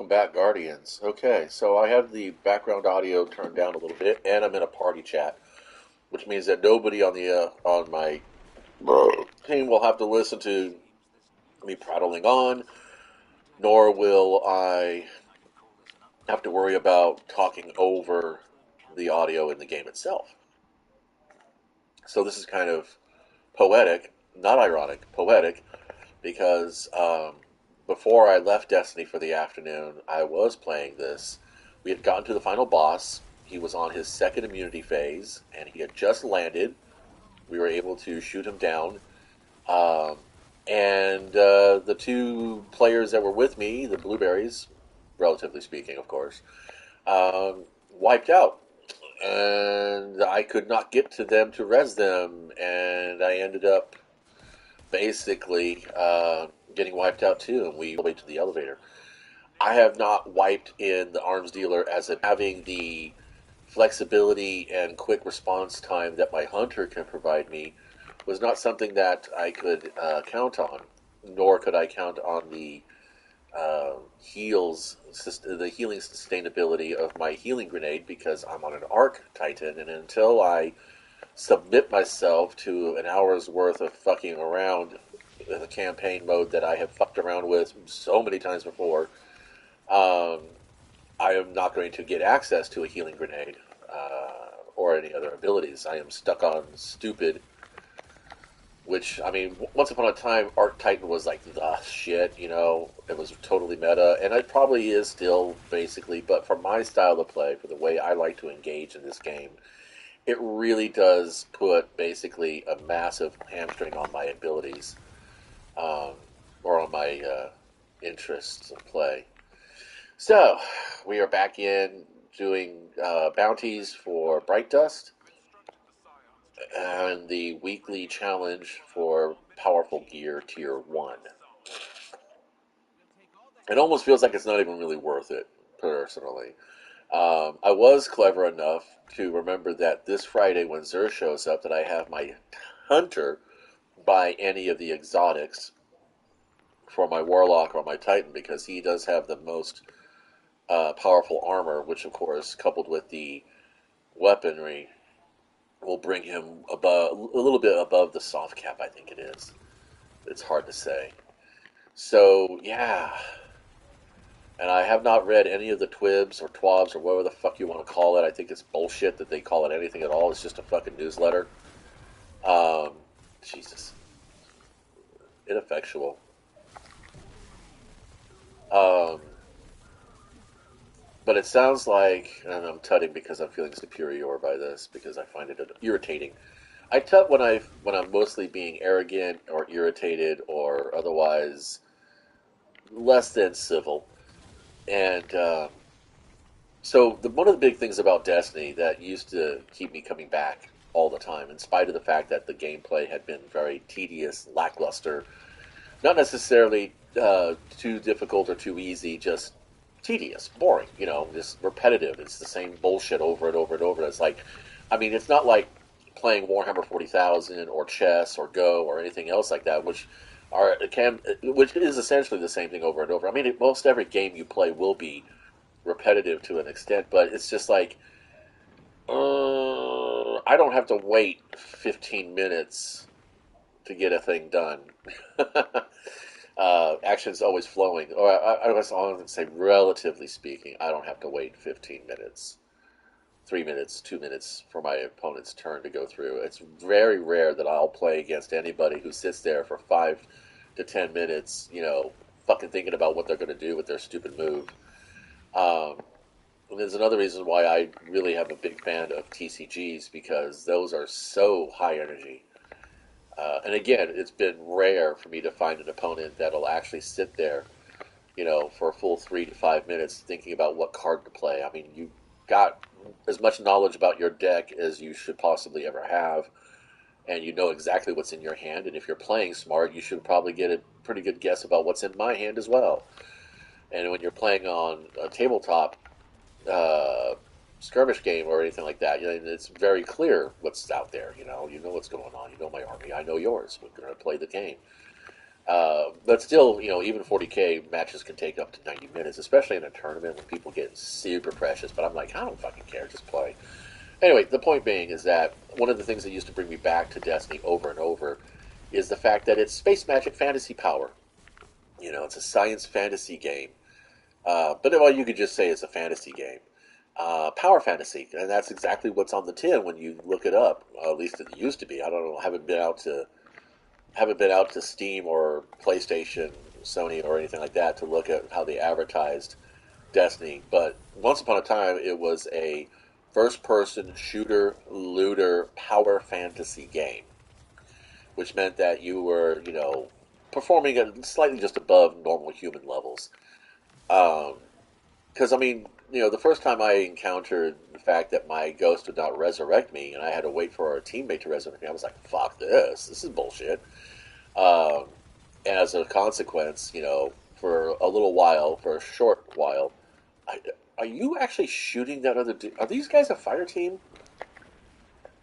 welcome back, Guardians. Okay, so I have the background audio turned down a little bit, and I'm in a party chat, which means that nobody on my team will have to listen to me prattling on, nor will I have to worry about talking over the audio in the game itself. So this is kind of poetic, not ironic, poetic, because before I left Destiny for the afternoon, I was playing this. We had gotten to the final boss. He was on his second immunity phase, and he had just landed. We were able to shoot him down. Um, and the two players that were with me, the blueberries, relatively speaking, of course, wiped out. And I could not get to them to res them, and I ended up basically getting wiped out too, and we went to the elevator. I have not wiped in the arms dealer as in having the flexibility and quick response time that my hunter can provide me was not something that I could count on, nor could I count on the the healing sustainability of my healing grenade because I'm on an arc titan, and until I submit myself to an hour's worth of fucking around the campaign mode that I have fucked around with so many times before, um, I am not going to get access to a healing grenade or any other abilities. I am stuck on stupid, which, I mean, once upon a time, Arc Titan was like the shit, you know? It was totally meta, and it probably is still, basically, but for my style of play, for the way I like to engage in this game, it really does put basically a massive hamstring on my abilities, um, or on my interests of play. So, we are back in doing bounties for Bright Dust and the weekly challenge for Powerful Gear Tier 1. It almost feels like it's not even really worth it, personally. I was clever enough to remember that this Friday when Zer shows up that I have my hunter buy any of the exotics for my Warlock or my Titan because he does have the most powerful armor, which of course, coupled with the weaponry, will bring him above a little bit above the soft cap. I think it is. It's hard to say. So yeah, and I have not read any of the twibs or twabs or whatever the fuck you want to call it. I think it's bullshit that they call it anything at all. It's just a fucking newsletter. Um, Jesus, ineffectual. Um, but it sounds like, and I'm tutting because I'm feeling superior by this because I find it irritating. I tut when I'm mostly being arrogant or irritated or otherwise less than civil. And so one of the big things about Destiny that used to keep me coming back all the time, in spite of the fact that the gameplay had been very tedious, lackluster, not necessarily too difficult or too easy, just tedious, boring, you know, just repetitive. It's the same bullshit over and over and over. It's like, I mean, it's not like playing Warhammer 40,000 or chess or Go or anything else like that, which is essentially the same thing over and over. I mean, most every game you play will be repetitive to an extent, but it's just like I don't have to wait 15 minutes to get a thing done. Action's always flowing, or I was going to say, relatively speaking, I don't have to wait 15 minutes, 3 minutes, 2 minutes for my opponent's turn to go through. It's very rare that I'll play against anybody who sits there for 5 to 10 minutes, you know, fucking thinking about what they're going to do with their stupid move. Um, and there's another reason why I really am a big fan of TCGs because those are so high energy. And again, it's been rare for me to find an opponent that'll actually sit there, you know, for a full 3 to 5 minutes thinking about what card to play. I mean, you got as much knowledge about your deck as you should possibly ever have, and you know exactly what's in your hand. And if you're playing smart, you should probably get a pretty good guess about what's in my hand as well. And when you're playing on a tabletop uh, skirmish game or anything like that, you know, it's very clear what's out there. You know what's going on. You know my army. I know yours. We're going to play the game. But still, even 40K matches can take up to 90 minutes, especially in a tournament when people get super precious. But I'm like, I don't fucking care, just play. Anyway, the point being is that one of the things that used to bring me back to Destiny over and over is the fact that it's space magic fantasy power. It's a science fantasy game. But well, you could just say it's a fantasy game. Power fantasy, and that's exactly what's on the tin when you look it up. At least it used to be. I don't know. Haven't been out to Steam or PlayStation, Sony, or anything like that to look at how they advertised Destiny. But once upon a time, it was a first-person shooter, looter, power fantasy game, which meant that you were, performing at slightly just above normal human levels. Because, the first time I encountered the fact that my ghost would not resurrect me and I had to wait for a teammate to resurrect me, I was like, fuck this. This is bullshit. Um, and as a consequence, for a little while, for a short while, I, are you actually shooting that other dude? Are these guys a fire team?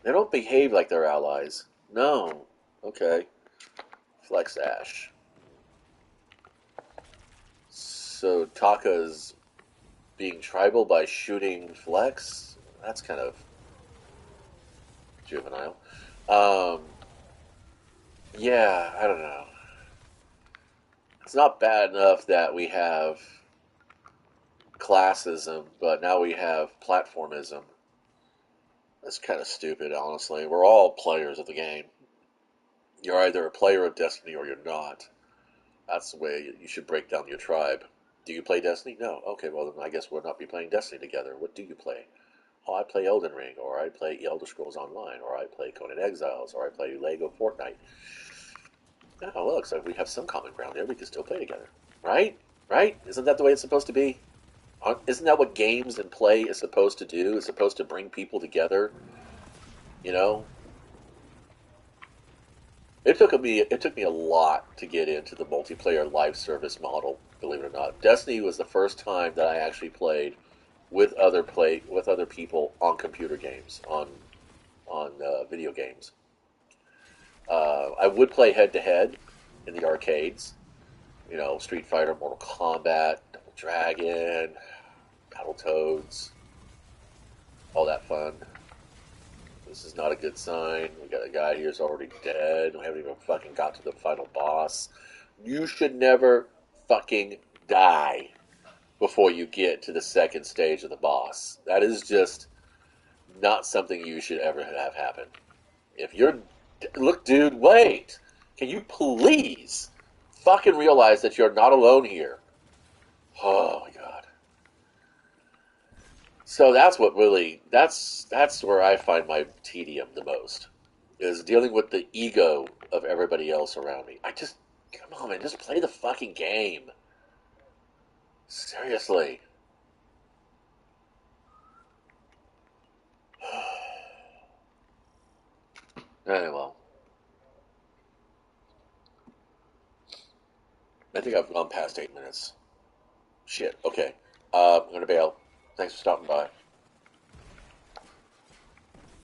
They don't behave like they're allies. No. Okay. Flex Ash. So Taka's being tribal by shooting Flex? That's kind of juvenile. Um, yeah, I don't know. It's not bad enough that we have classism, but now we have platformism. That's kind of stupid, honestly. We're all players of the game. You're either a player of Destiny or you're not. That's the way you should break down your tribe. Do you play Destiny? No. Okay, well then I guess we'll not be playing Destiny together. What do you play? Oh, I play Elden Ring, or I play Elder Scrolls Online, or I play Conan Exiles, or I play Lego Fortnite. Oh, look, so we have some common ground there. We can still play together. Right? Right? Isn't that the way it's supposed to be? Isn't that what games and play is supposed to do? It's supposed to bring people together. You know, it took me a lot to get into the multiplayer live service model. Believe it or not, Destiny was the first time that I actually played with other people on computer games on video games. I would play head to head in the arcades. Street Fighter, Mortal Kombat, Double Dragon, Battletoads, all that fun. This is not a good sign. We got a guy here who's already dead. We haven't even fucking got to the final boss. You should never fucking die before you get to the second stage of the boss. That is just not something you should ever have happen. If you're... Look, dude, wait! Can you please fucking realize that you're not alone here? Oh, my God. So that's where I find my tedium the most, is dealing with the ego of everybody else around me. Come on, man, just play the fucking game. Seriously. Well, I think I've gone past 8 minutes. Shit, okay. I'm gonna bail. Thanks for stopping by.